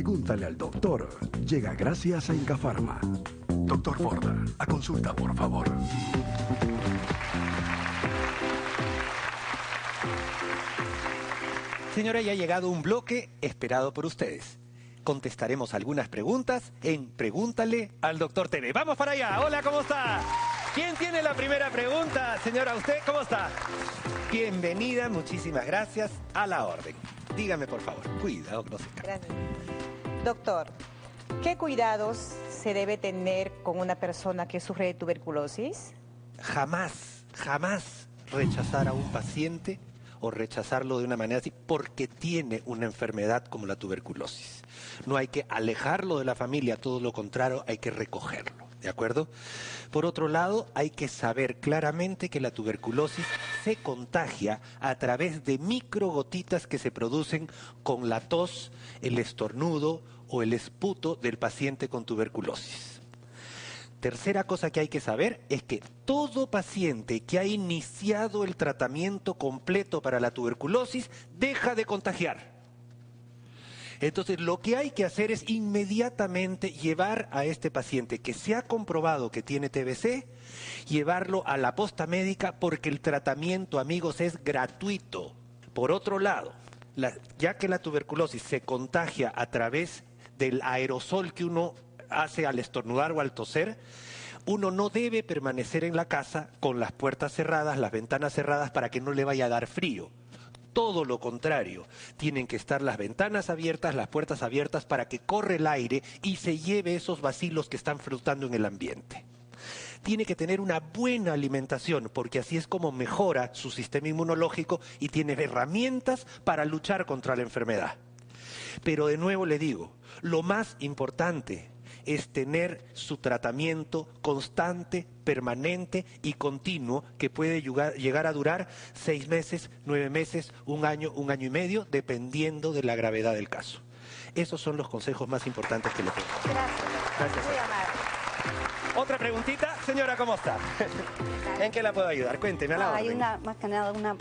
Pregúntale al doctor llega gracias a Incafarma. Doctor Borda, a consulta, por favor. Señora, ya ha llegado un bloque esperado por ustedes. Contestaremos algunas preguntas en Pregúntale al Doctor TV. ¡Vamos para allá! Hola, ¿cómo está? ¿Quién tiene la primera pregunta? Señora, ¿usted cómo está? Bienvenida, muchísimas gracias. A la orden. Dígame, por favor. Cuidado, no se caiga. Gracias. Doctor, ¿qué cuidados se debe tener con una persona que sufre de tuberculosis? Jamás rechazar a un paciente o rechazarlo de una manera así porque tiene una enfermedad como la tuberculosis. No hay que alejarlo de la familia, todo lo contrario, hay que recogerlo, ¿de acuerdo? Por otro lado, hay que saber claramente que la tuberculosis se contagia a través de microgotitas que se producen con la tos, el estornudo o el esputo del paciente con tuberculosis. Tercera cosa que hay que saber es que todo paciente que ha iniciado el tratamiento completo para la tuberculosis deja de contagiar. Entonces lo que hay que hacer es inmediatamente llevar a este paciente que se ha comprobado que tiene TBC, llevarlo a la posta médica porque el tratamiento, amigos, es gratuito. Por otro lado, ya que la tuberculosis se contagia a través del aerosol que uno hace al estornudar o al toser, uno no debe permanecer en la casa con las puertas cerradas, las ventanas cerradas para que no le vaya a dar frío. Todo lo contrario, tienen que estar las ventanas abiertas, las puertas abiertas para que corra el aire y se lleve esos bacilos que están flotando en el ambiente. Tiene que tener una buena alimentación porque así es como mejora su sistema inmunológico y tiene herramientas para luchar contra la enfermedad. Pero de nuevo le digo, lo más importante es tener su tratamiento constante, permanente y continuo que puede llegar a durar 6 meses, 9 meses, un año y medio, dependiendo de la gravedad del caso. Esos son los consejos más importantes que le puedo dar. Gracias. Muy amable. Otra preguntita, señora, ¿cómo está? ¿En qué la puedo ayudar? Cuénteme a la orden. Hay más que nada una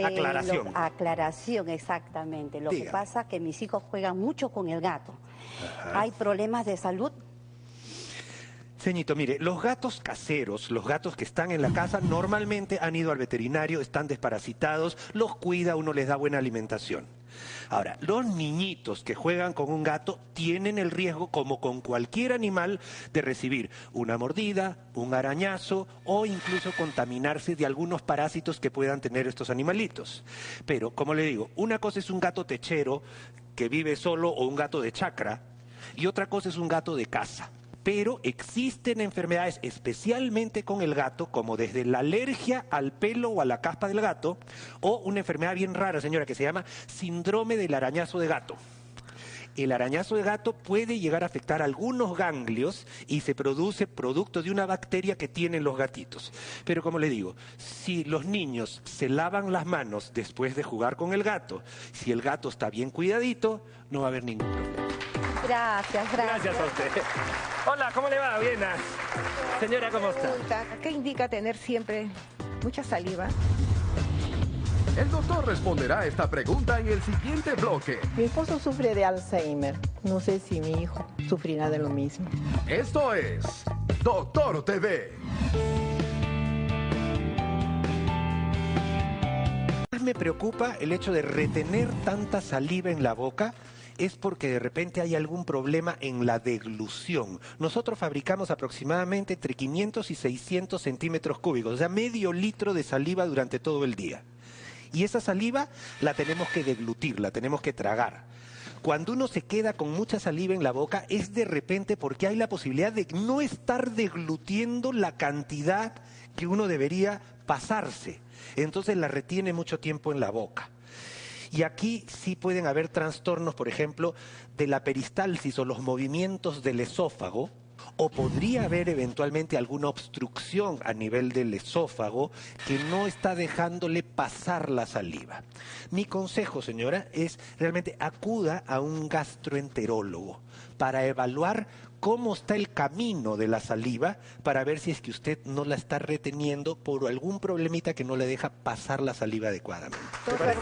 aclaración. Aclaración, exactamente. Lo Dígame. que pasa es que mis hijos juegan mucho con el gato. Ajá. ¿Hay problemas de salud? Señito, mire, los gatos caseros, los gatos que están en la casa, normalmente han ido al veterinario, están desparasitados, los cuida, uno les da buena alimentación. Ahora, los niñitos que juegan con un gato tienen el riesgo, como con cualquier animal, de recibir una mordida, un arañazo o incluso contaminarse de algunos parásitos que puedan tener estos animalitos. Pero, como le digo, una cosa es un gato techero que vive solo o un gato de chacra y otra cosa es un gato de casa. Pero existen enfermedades, especialmente con el gato, como desde la alergia al pelo o a la caspa del gato, o una enfermedad bien rara, señora, que se llama síndrome del arañazo de gato. El arañazo de gato puede llegar a afectar algunos ganglios y se produce producto de una bacteria que tienen los gatitos. Pero como le digo, si los niños se lavan las manos después de jugar con el gato, si el gato está bien cuidadito, no va a haber ningún problema. Gracias. Gracias a usted. Hola, ¿cómo le va? Bien. Señora, ¿cómo está? ¿Qué indica tener siempre mucha saliva? El doctor responderá a esta pregunta en el siguiente bloque. Mi esposo sufre de Alzheimer. No sé si mi hijo sufrirá de lo mismo. Esto es Doctor TV. Más me preocupa el hecho de retener tanta saliva en la boca. Es porque de repente hay algún problema en la deglución. Nosotros fabricamos aproximadamente entre 500 y 600 centímetros cúbicos, o sea, medio litro de saliva durante todo el día. Y esa saliva la tenemos que deglutir, la tenemos que tragar. Cuando uno se queda con mucha saliva en la boca es de repente porque hay la posibilidad de no estar deglutiendo la cantidad que uno debería pasarse. Entonces la retiene mucho tiempo en la boca. Y aquí sí pueden haber trastornos, por ejemplo, de la peristalsis o los movimientos del esófago, o podría haber eventualmente alguna obstrucción a nivel del esófago que no está dejándole pasar la saliva. Mi consejo, señora, es realmente acuda a un gastroenterólogo para evaluar cómo está el camino de la saliva para ver si es que usted no la está reteniendo por algún problemita que no le deja pasar la saliva adecuadamente.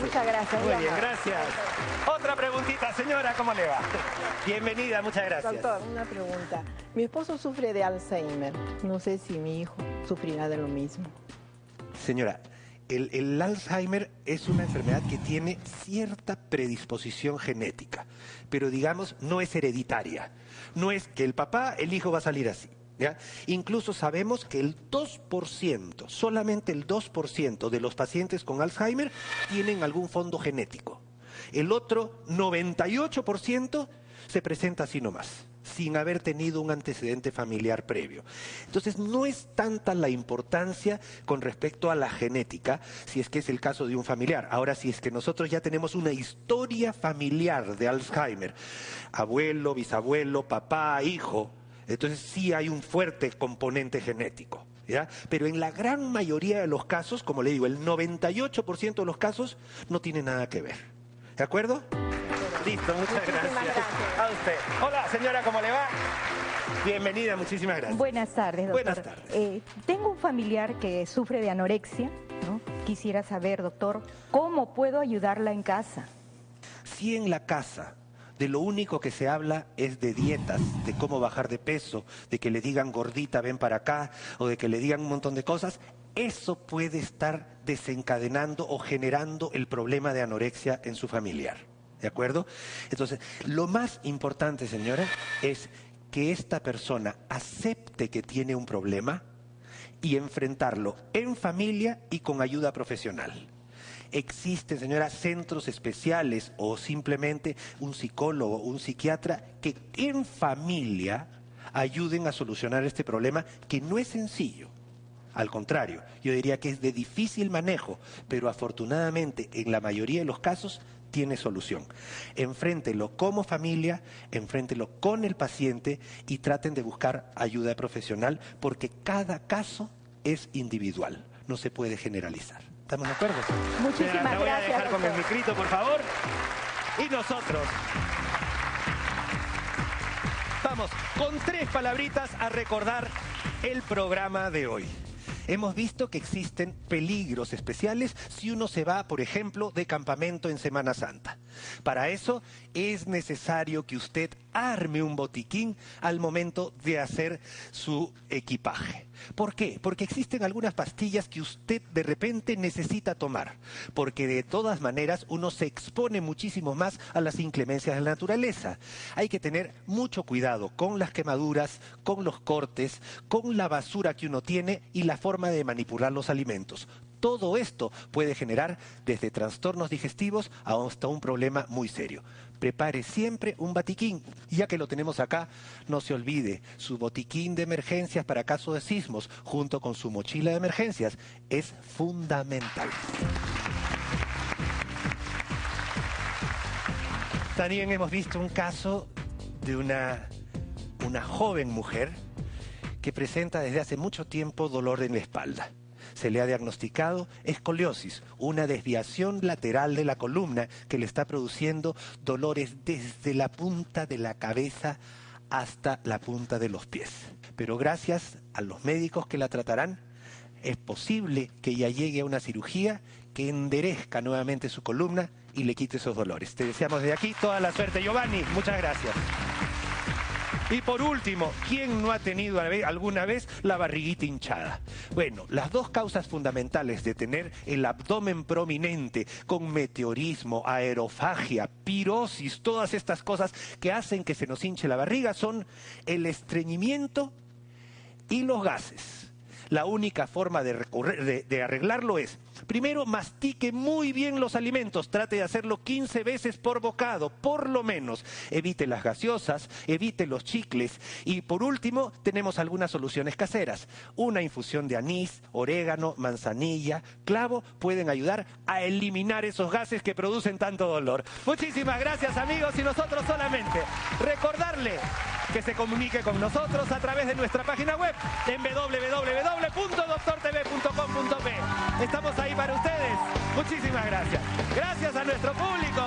Muchas gracias. Muy bien, gracias. Otra preguntita. Lolita, señora, ¿cómo le va? Bienvenida, muchas gracias. Doctor, una pregunta. Mi esposo sufre de Alzheimer. No sé si mi hijo sufrirá de lo mismo. Señora, el Alzheimer es una enfermedad que tiene cierta predisposición genética, pero digamos no es hereditaria. No es que el papá, el hijo va a salir así. ¿Ya? Incluso sabemos que el 2%, solamente el 2% de los pacientes con Alzheimer tienen algún fondo genético. El otro 98% se presenta así nomás, sin haber tenido un antecedente familiar previo. Entonces no es tanta la importancia con respecto a la genética, si es que es el caso de un familiar. Ahora, si es que nosotros ya tenemos una historia familiar de Alzheimer, abuelo, bisabuelo, papá, hijo, entonces sí hay un fuerte componente genético, ¿ya? Pero en la gran mayoría de los casos, como le digo, el 98% de los casos no tiene nada que ver. ¿De acuerdo? Listo, muchas gracias. A usted. Hola, señora, ¿cómo le va? Bienvenida, muchísimas gracias. Buenas tardes, doctor. Buenas tardes. Tengo un familiar que sufre de anorexia, ¿no? Quisiera saber, doctor, ¿cómo puedo ayudarla en casa? Si en la casa de lo único que se habla es de dietas, de cómo bajar de peso, de que le digan gordita, ven para acá, o de que le digan un montón de cosas, eso puede estar desencadenando o generando el problema de anorexia en su familiar. ¿De acuerdo? Entonces, lo más importante, señora, es que esta persona acepte que tiene un problema y enfrentarlo en familia y con ayuda profesional. Existen, señora, centros especiales o simplemente un psicólogo, un psiquiatra que en familia ayuden a solucionar este problema que no es sencillo. Al contrario, yo diría que es de difícil manejo, pero afortunadamente en la mayoría de los casos tiene solución. Enfréntelo como familia, enfréntelo con el paciente y traten de buscar ayuda profesional porque cada caso es individual, no se puede generalizar. ¿Estamos de acuerdo? Muchísimas la voy a gracias, dejar con el micrito, por favor. Y nosotros vamos con 3 palabritas a recordar el programa de hoy. Hemos visto que existen peligros especiales si uno se va, por ejemplo, de campamento en Semana Santa. Para eso es necesario que usted arme un botiquín al momento de hacer su equipaje. ¿Por qué? Porque existen algunas pastillas que usted de repente necesita tomar, porque de todas maneras uno se expone muchísimo más a las inclemencias de la naturaleza. Hay que tener mucho cuidado con las quemaduras, con los cortes, con la basura que uno tiene y la forma de manipular los alimentos. Todo esto puede generar desde trastornos digestivos hasta un problema muy serio. Prepare siempre un botiquín. Ya que lo tenemos acá, no se olvide, su botiquín de emergencias para caso de sismos, junto con su mochila de emergencias, es fundamental. También hemos visto un caso de una joven mujer que presenta desde hace mucho tiempo dolor en la espalda. Se le ha diagnosticado escoliosis, una desviación lateral de la columna que le está produciendo dolores desde la punta de la cabeza hasta la punta de los pies. Pero gracias a los médicos que la tratarán, es posible que ella llegue a una cirugía que enderezca nuevamente su columna y le quite esos dolores. Te deseamos desde aquí toda la suerte, Giovanni. Muchas gracias. Y por último, ¿quién no ha tenido alguna vez la barriguita hinchada? Bueno, las 2 causas fundamentales de tener el abdomen prominente con meteorismo, aerofagia, pirosis, todas estas cosas que hacen que se nos hinche la barriga son el estreñimiento y los gases. La única forma de arreglarlo es, primero, mastique muy bien los alimentos, trate de hacerlo 15 veces por bocado, por lo menos. Evite las gaseosas, evite los chicles y por último tenemos algunas soluciones caseras. Una infusión de anís, orégano, manzanilla, clavo pueden ayudar a eliminar esos gases que producen tanto dolor. Muchísimas gracias, amigos, y nosotros solamente recordarle que se comunique con nosotros a través de nuestra página web en www.doctortv.com.pe. Estamos ahí para ustedes. Muchísimas gracias. Gracias a nuestro público.